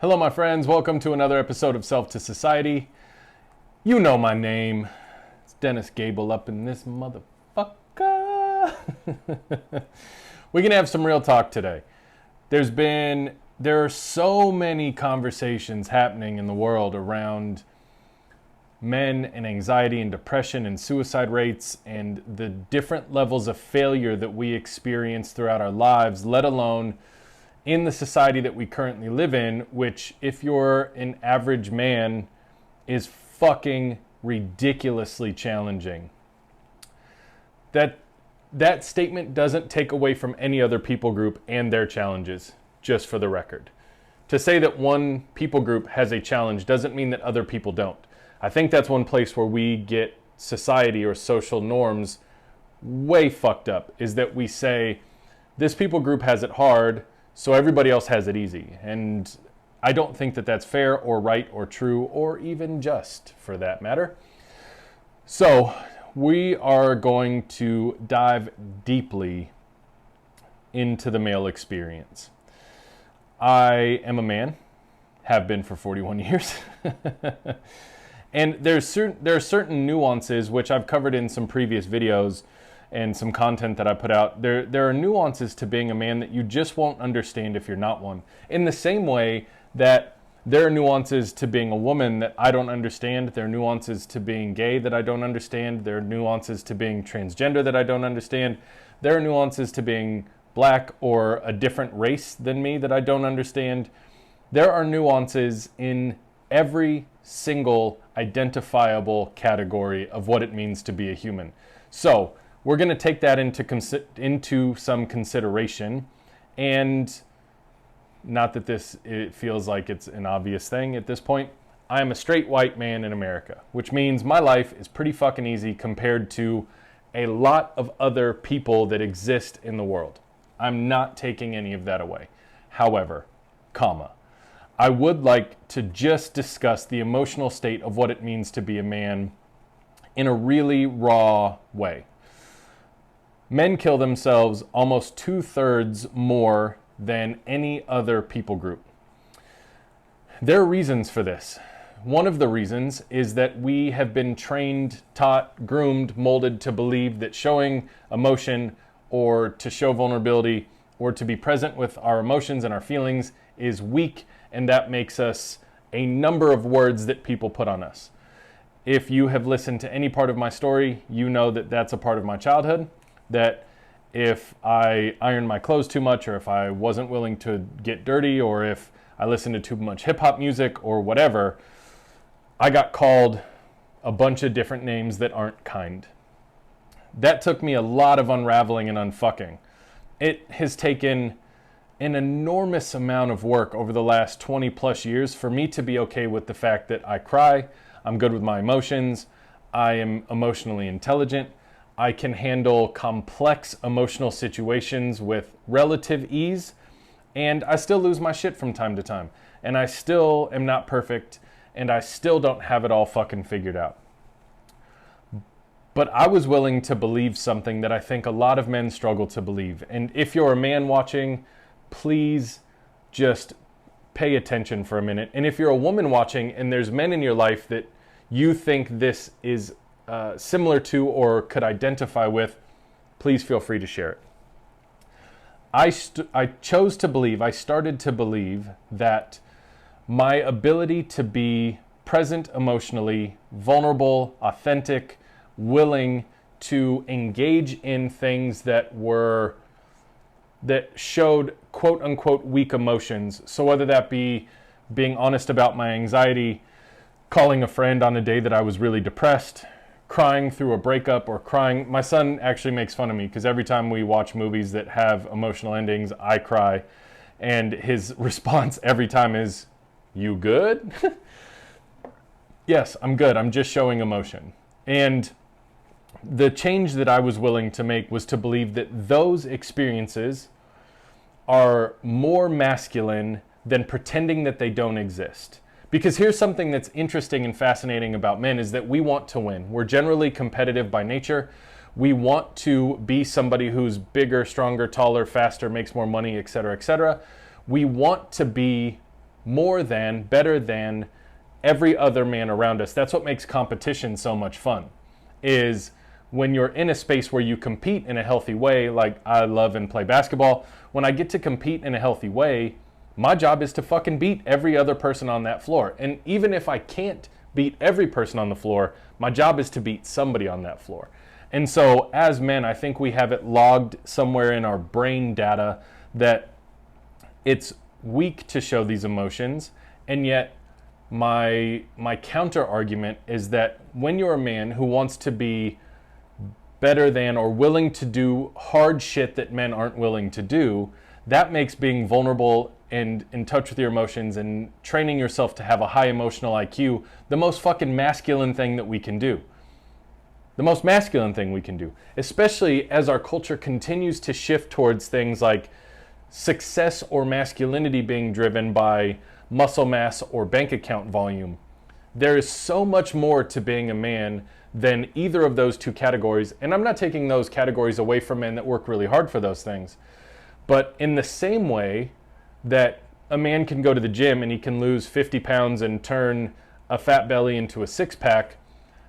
Hello, my friends. Welcome to another episode of Self to Society. You know my name. It's Dennis Gable up in this motherfucker. We're going to have some real talk today. There are so many conversations happening in the world around men and anxiety and depression and suicide rates and the different levels of failure that we experience throughout our lives, let alone in the society that we currently live in, which, if you're an average man, is fucking ridiculously challenging. That statement doesn't take away from any other people group and their challenges, just for the record. To say that one people group has a challenge doesn't mean that other people don't. I think that's one place where we get society or social norms way fucked up, is that we say, this people group has it hard, so everybody else has it easy. And I don't think that that's fair or right or true or even just, for that matter. So we are going to dive deeply into the male experience. I am a man, have been for 41 years. And there are certain nuances, which I've covered in some previous videos and some content that I put out. There are nuances to being a man that you just won't understand if you're not one. In the same way that there are nuances to being a woman that I don't understand. There are nuances to being gay that I don't understand. There are nuances to being transgender that I don't understand. There are nuances to being black or a different race than me that I don't understand. There are nuances in every single identifiable category of what it means to be a human. So we're going to take that into some consideration. And not that it feels like it's an obvious thing at this point. I am a straight white man in America, which means my life is pretty fucking easy compared to a lot of other people that exist in the world. I'm not taking any of that away. However, I would like to just discuss the emotional state of what it means to be a man in a really raw way. Men kill themselves almost 2/3 more than any other people group. There are reasons for this. One of the reasons is that we have been trained, taught, groomed, molded to believe that showing emotion or to show vulnerability or to be present with our emotions and our feelings is weak, and that makes us a number of words that people put on us. If you have listened to any part of my story, you know that that's a part of my childhood, that if I ironed my clothes too much, or if I wasn't willing to get dirty, or if I listened to too much hip-hop music or whatever, I got called a bunch of different names that aren't kind. That took me a lot of unraveling and unfucking. It has taken an enormous amount of work over the last 20 plus years for me to be okay with the fact that I cry, I'm good with my emotions, I am emotionally intelligent, I can handle complex emotional situations with relative ease, and I still lose my shit from time to time. And I still am not perfect, and I still don't have it all fucking figured out. But I was willing to believe something that I think a lot of men struggle to believe. And if you're a man watching, please just pay attention for a minute. And if you're a woman watching and there's men in your life that you think this is similar to or could identify with, please feel free to share it. I started to believe that my ability to be present emotionally, vulnerable, authentic, willing to engage in things that showed quote unquote weak emotions. So whether that be being honest about my anxiety, calling a friend on a day that I was really depressed, crying through a breakup, or crying. My son actually makes fun of me because every time we watch movies that have emotional endings, I cry. And his response every time is, "You good?" Yes, I'm good. I'm just showing emotion. And the change that I was willing to make was to believe that those experiences are more masculine than pretending that they don't exist. Because here's something that's interesting and fascinating about men is that we want to win. We're generally competitive by nature. We want to be somebody who's bigger, stronger, taller, faster, makes more money, etc., etc. We want to be more than, better than every other man around us. That's what makes competition so much fun, is when you're in a space where you compete in a healthy way. Like, I love and play basketball. When I get to compete in a healthy way, my job is to fucking beat every other person on that floor. And even if I can't beat every person on the floor, my job is to beat somebody on that floor. And so as men, I think we have it logged somewhere in our brain data that it's weak to show these emotions. And yet my counter argument is that when you're a man who wants to be better than or willing to do hard shit that men aren't willing to do, that makes being vulnerable and in touch with your emotions and training yourself to have a high emotional IQ the most fucking masculine thing that we can do. The most masculine thing we can do, especially as our culture continues to shift towards things like success or masculinity being driven by muscle mass or bank account volume. There is so much more to being a man than either of those two categories. And I'm not taking those categories away from men that work really hard for those things. But in the same way that a man can go to the gym and he can lose 50 pounds and turn a fat belly into a six-pack,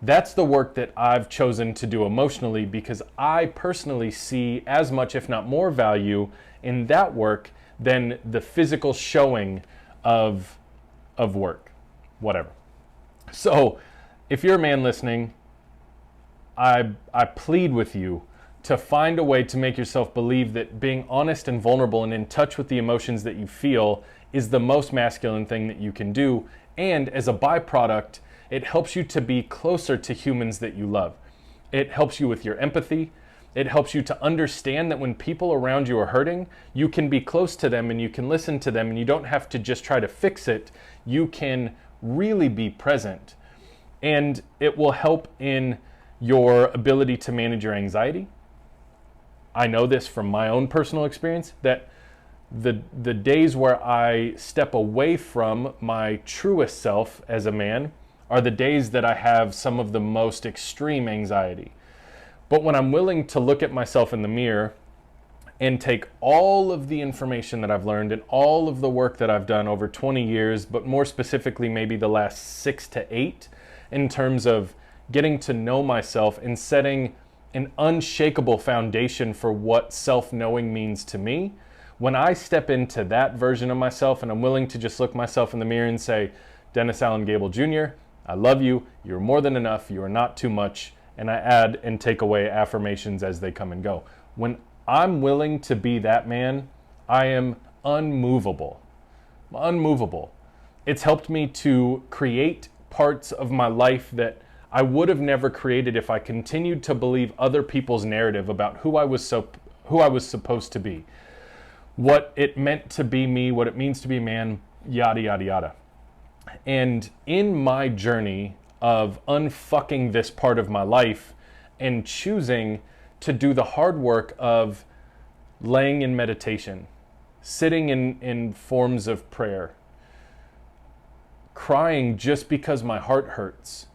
that's the work that I've chosen to do emotionally, because I personally see as much, if not more, value in that work than the physical showing of work, whatever. So if you're a man listening, I plead with you to find a way to make yourself believe that being honest and vulnerable and in touch with the emotions that you feel is the most masculine thing that you can do. And as a byproduct, it helps you to be closer to humans that you love. It helps you with your empathy. It helps you to understand that when people around you are hurting, you can be close to them and you can listen to them, and you don't have to just try to fix it. You can really be present. And it will help in your ability to manage your anxiety. I know this from my own personal experience, that the days where I step away from my truest self as a man are the days that I have some of the most extreme anxiety. But when I'm willing to look at myself in the mirror and take all of the information that I've learned and all of the work that I've done over 20 years, but more specifically maybe the last 6 to 8, in terms of getting to know myself and setting an unshakable foundation for what self-knowing means to me, when I step into that version of myself and I'm willing to just look myself in the mirror and say, Dennis Allen Gable Jr., I love you, you're more than enough, you are not too much, and I add and take away affirmations as they come and go. When I'm willing to be that man, I am unmovable. Unmovable. It's helped me to create parts of my life that I would have never created if I continued to believe other people's narrative about who I was supposed to be, what it meant to be me, what it means to be a man, yada, yada, yada. And in my journey of unfucking this part of my life and choosing to do the hard work of laying in meditation, sitting in forms of prayer, crying just because my heart hurts,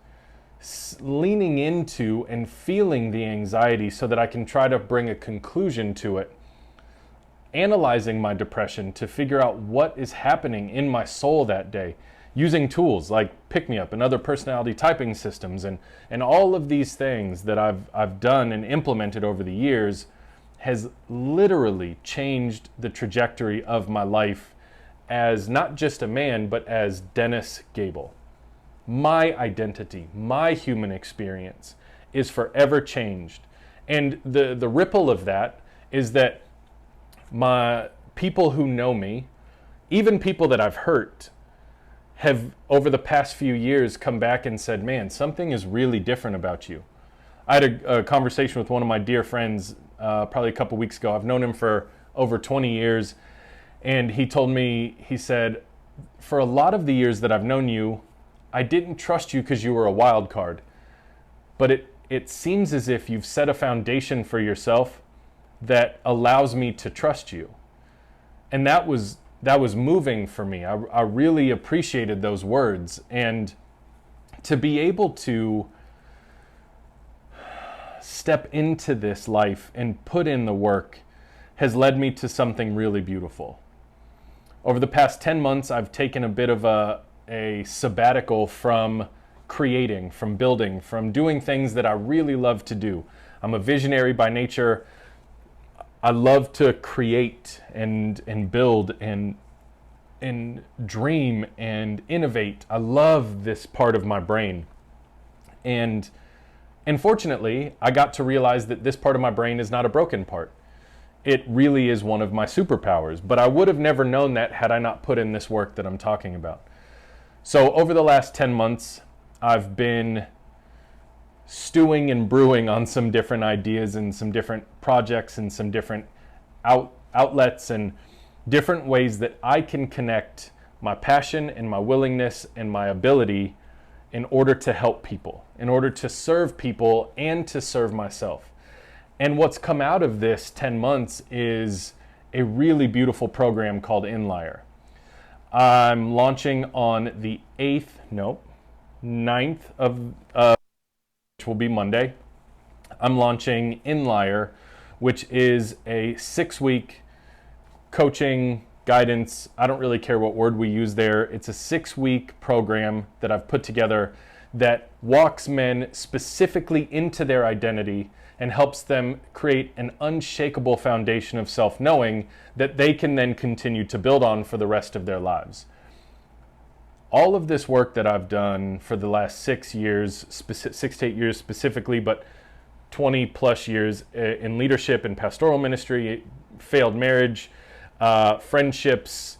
leaning into and feeling the anxiety so that I can try to bring a conclusion to it, analyzing my depression to figure out what is happening in my soul that day, using tools like Pick Me Up and other personality typing systems, and all of these things that I've done and implemented over the years has literally changed the trajectory of my life as not just a man, but as Dennis Gable. My identity, my human experience is forever changed. And the ripple of that is that my people who know me, even people that I've hurt, have over the past few years come back and said, man, something is really different about you. I had a conversation with one of my dear friends probably a couple weeks ago. I've known him for over 20 years. And he told me, he said, for a lot of the years that I've known you, I didn't trust you because you were a wild card. But it seems as if you've set a foundation for yourself that allows me to trust you. And that was moving for me. I really appreciated those words. And to be able to step into this life and put in the work has led me to something really beautiful. Over the past 10 months, I've taken a bit of a sabbatical from creating, from building, from doing things that I really love to do. I'm a visionary by nature. I love to create and build and dream and innovate. I love this part of my brain. And fortunately, I got to realize that this part of my brain is not a broken part. It really is one of my superpowers, but I would have never known that had I not put in this work that I'm talking about. So over the last 10 months, I've been stewing and brewing on some different ideas and some different projects and some different outlets and different ways that I can connect my passion and my willingness and my ability in order to help people, in order to serve people and to serve myself. And what's come out of this 10 months is a really beautiful program called INLIER. I'm launching on the 9th of, which will be Monday. I'm launching INLIER, which is a 6-week coaching, guidance, I don't really care what word we use there. It's a 6-week program that I've put together that walks men specifically into their identity and helps them create an unshakable foundation of self-knowing that they can then continue to build on for the rest of their lives. All of this work that I've done for the last 6 years, 6 to 8 years specifically, but 20 plus years in leadership and pastoral ministry, failed marriage, friendships,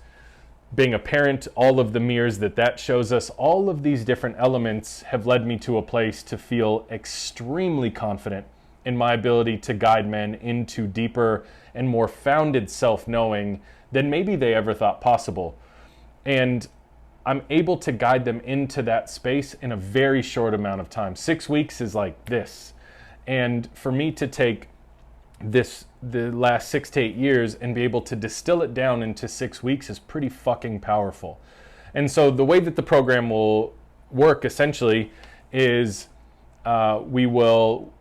being a parent, all of the mirrors that shows us, all of these different elements have led me to a place to feel extremely confident in my ability to guide men into deeper and more founded self-knowing than maybe they ever thought possible. And I'm able to guide them into that space in a very short amount of time. 6 weeks is like this. And for me to take the last 6 to 8 years and be able to distill it down into 6 weeks is pretty fucking powerful. And so the way that the program will work essentially is we will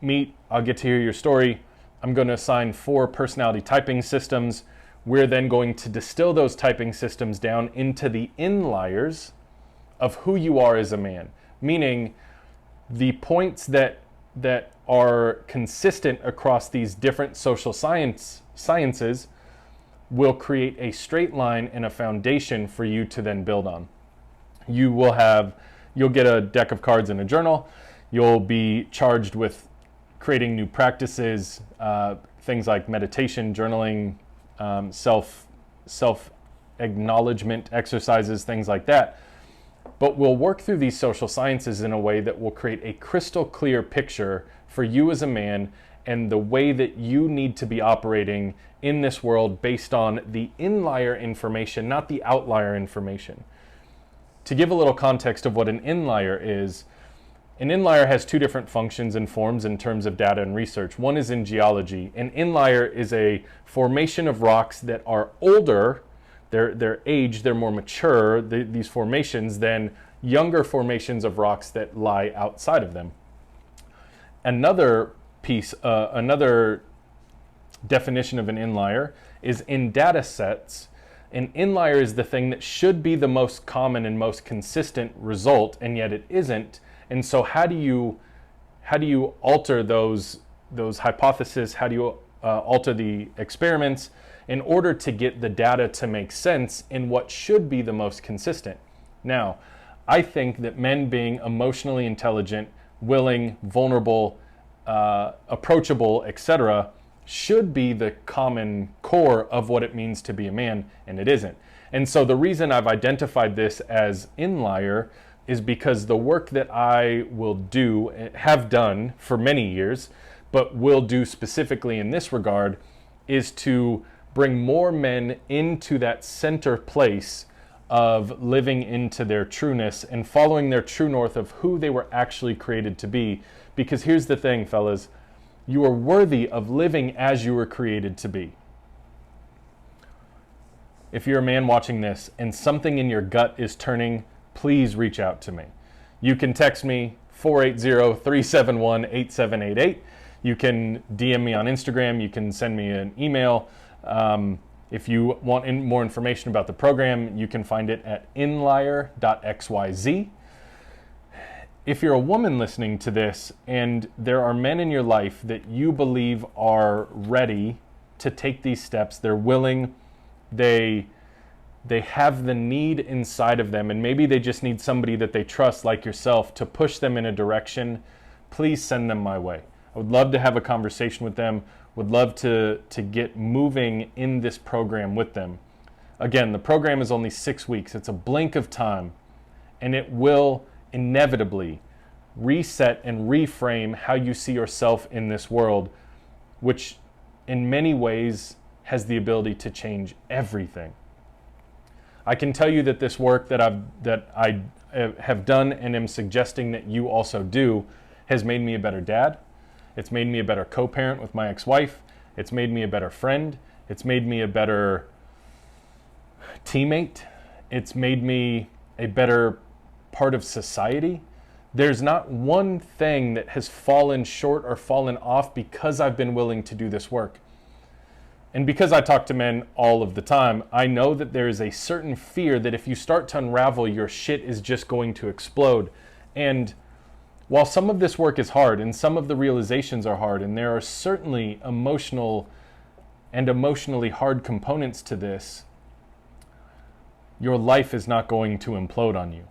meet, I'll get to hear your story. I'm going to assign 4 personality typing systems. We're then going to distill those typing systems down into the INLIERs of who you are as a man, meaning the points that are consistent across these different social sciences will create a straight line and a foundation for you to then build on. You'll get a deck of cards and a journal. You'll be charged with creating new practices, things like meditation, journaling, self-acknowledgement exercises, things like that. But we'll work through these social sciences in a way that will create a crystal clear picture for you as a man and the way that you need to be operating in this world based on the INLIER information, not the outlier information. To give a little context of what an INLIER is, an INLIER has 2 different functions and forms in terms of data and research. One is in geology. An INLIER is a formation of rocks that are older, they're aged, they're more mature, these formations, than younger formations of rocks that lie outside of them. Another definition of an INLIER is in data sets. An INLIER is the thing that should be the most common and most consistent result, and yet it isn't. And so how do you alter those hypotheses? How do you alter the experiments in order to get the data to make sense in what should be the most consistent? Now, I think that men being emotionally intelligent, willing, vulnerable, approachable, etc., should be the common core of what it means to be a man, and it isn't. And so the reason I've identified this as INLIER is because the work that I will do, have done for many years, but will do specifically in this regard, is to bring more men into that center place of living into their trueness and following their true north of who they were actually created to be. Because here's the thing, fellas, you are worthy of living as you were created to be. If you're a man watching this and something in your gut is turning, please reach out to me. You can text me 480-371-8788. You can DM me on Instagram. You can send me an email. If you want more information about the program, you can find it at INLIER.xyz. If you're a woman listening to this and there are men in your life that you believe are ready to take these steps, they're willing, they have the need inside of them, and maybe they just need somebody that they trust like yourself to push them in a direction, please send them my way. I would love to have a conversation with them, would love to get moving in this program with them. Again, the program is only 6 weeks. It's a blink of time, and it will inevitably reset and reframe how you see yourself in this world, which in many ways has the ability to change everything. I can tell you that this work that I have done and am suggesting that you also do has made me a better dad. It's made me a better co-parent with my ex-wife. It's made me a better friend. It's made me a better teammate. It's made me a better part of society. There's not one thing that has fallen short or fallen off because I've been willing to do this work. And because I talk to men all of the time, I know that there is a certain fear that if you start to unravel, your shit is just going to explode. And while some of this work is hard and some of the realizations are hard, and there are certainly emotional and emotionally hard components to this, your life is not going to implode on you.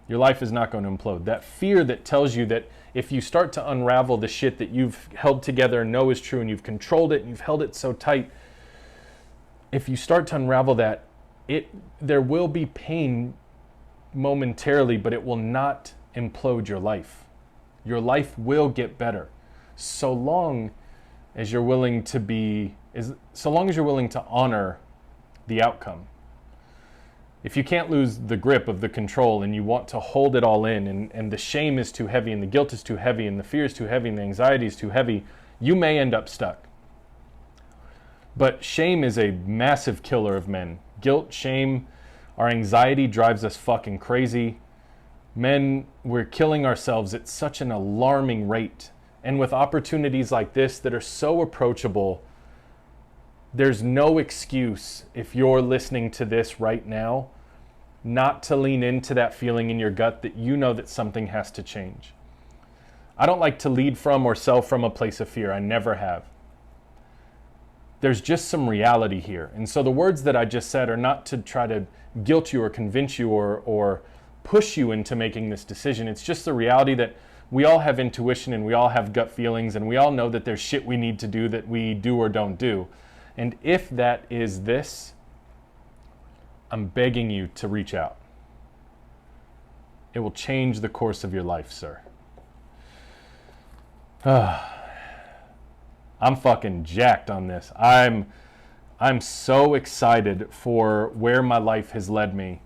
Your life is not going to implode. That fear that tells you that if you start to unravel the shit that you've held together and know is true and you've controlled it and you've held it so tight, if you start to unravel that, there will be pain momentarily, but it will not implode your life. Your life will get better so long as you're willing to honor the outcome. If you can't lose the grip of the control and you want to hold it all in, and the shame is too heavy and the guilt is too heavy and the fear is too heavy and the anxiety is too heavy, you may end up stuck. But shame is a massive killer of men. Guilt, shame, our anxiety drives us fucking crazy. Men, we're killing ourselves at such an alarming rate. And with opportunities like this that are so approachable, there's no excuse if you're listening to this right now not to lean into that feeling in your gut that you know that something has to change. I don't like to lead from or sell from a place of fear. I never have. There's just some reality here. And so the words that I just said are not to try to guilt you or convince you or push you into making this decision. It's just the reality that we all have intuition and we all have gut feelings and we all know that there's shit we need to do that we do or don't do. And if that is this, I'm begging you to reach out. It will change the course of your life, sir. I'm fucking jacked on this. I'm so excited for where my life has led me.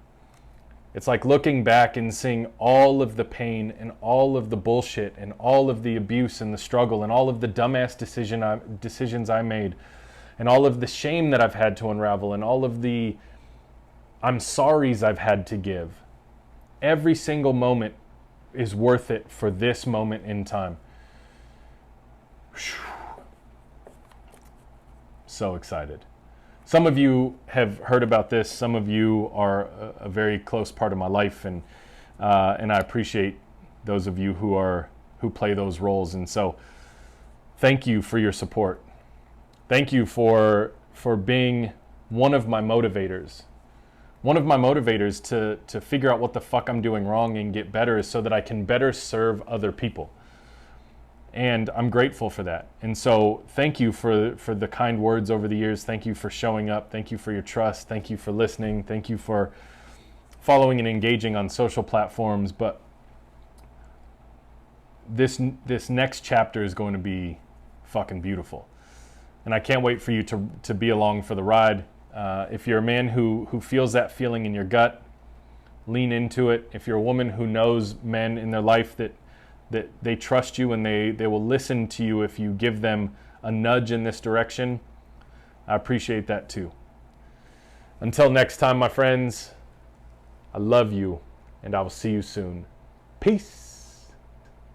It's like looking back and seeing all of the pain and all of the bullshit and all of the abuse and the struggle and all of the dumbass decisions I made and all of the shame that I've had to unravel and all of the I'm sorries I've had to give. Every single moment is worth it for this moment in time. So excited. Some of you have heard about this. Some of you are a very close part of my life, and I appreciate those of you who play those roles. And so, thank you for your support. Thank you for being one of my motivators. One of my motivators to figure out what the fuck I'm doing wrong and get better is so that I can better serve other people. And I'm grateful for that. And so thank you for the kind words over the years. Thank you for showing up. Thank you for your trust. Thank you for listening. Thank you for following and engaging on social platforms. But this next chapter is going to be fucking beautiful. And I can't wait for you to be along for the ride. If you're a man who feels that feeling in your gut, lean into it. If you're a woman who knows men in their life that they trust you and they will listen to you if you give them a nudge in this direction, I appreciate that too. Until next time, my friends, I love you and I will see you soon. Peace.